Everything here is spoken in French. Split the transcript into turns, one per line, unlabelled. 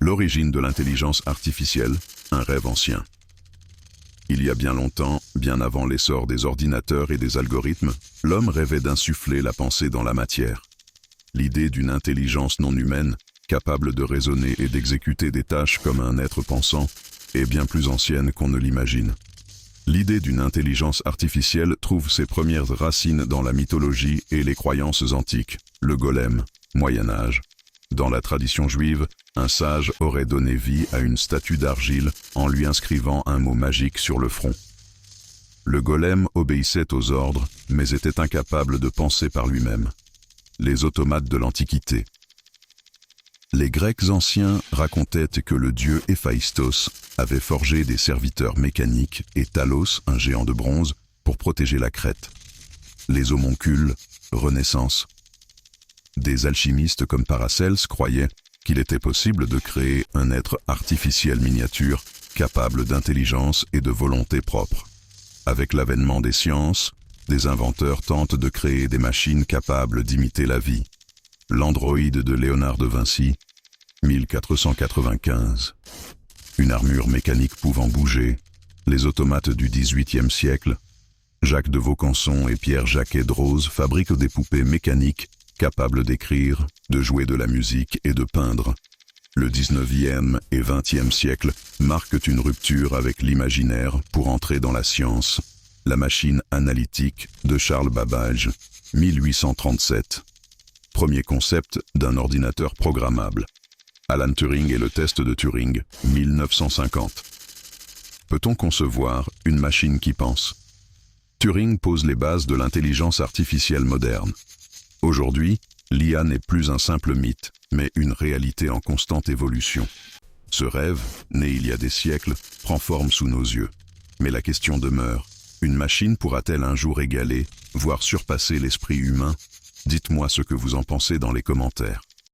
L'origine de l'intelligence artificielle, un rêve ancien. Il y a bien longtemps, bien avant l'essor des ordinateurs et des algorithmes, l'homme rêvait d'insuffler la pensée dans la matière. L'idée d'une intelligence non humaine, capable de raisonner et d'exécuter des tâches comme un être pensant, est bien plus ancienne qu'on ne l'imagine. L'idée d'une intelligence artificielle trouve ses premières racines dans la mythologie et les croyances antiques, le golem, Moyen-Âge. Dans la tradition juive, un sage aurait donné vie à une statue d'argile en lui inscrivant un mot magique sur le front. Le golem obéissait aux ordres, mais était incapable de penser par lui-même. Les automates de l'Antiquité. Les Grecs anciens racontaient que le dieu Héphaïstos avait forgé des serviteurs mécaniques et Talos, un géant de bronze, pour protéger la Crète. Les homoncules, Renaissance. Des alchimistes comme Paracelse croyaient qu'il était possible de créer un être artificiel miniature capable d'intelligence et de volonté propre. Avec l'avènement des sciences, des inventeurs tentent de créer des machines capables d'imiter la vie. L'androïde de Léonard de Vinci, 1495. Une armure mécanique pouvant bouger, les automates du XVIIIe siècle. Jacques de Vaucanson et Pierre Jacquet-Droz fabriquent des poupées mécaniques capables d'écrire, de jouer de la musique et de peindre. Le XIXe et XXe siècle marquent une rupture avec l'imaginaire pour entrer dans la science. La machine analytique de Charles Babbage, 1837. Premier concept d'un ordinateur programmable. Alan Turing et le test de Turing, 1950. Peut-on concevoir une machine qui pense? Turing pose les bases de l'intelligence artificielle moderne. Aujourd'hui, l'IA n'est plus un simple mythe, mais une réalité en constante évolution. Ce rêve, né il y a des siècles, prend forme sous nos yeux. Mais la question demeure, une machine pourra-t-elle un jour égaler, voire surpasser l'esprit humain? Dites-moi ce que vous en pensez dans les commentaires.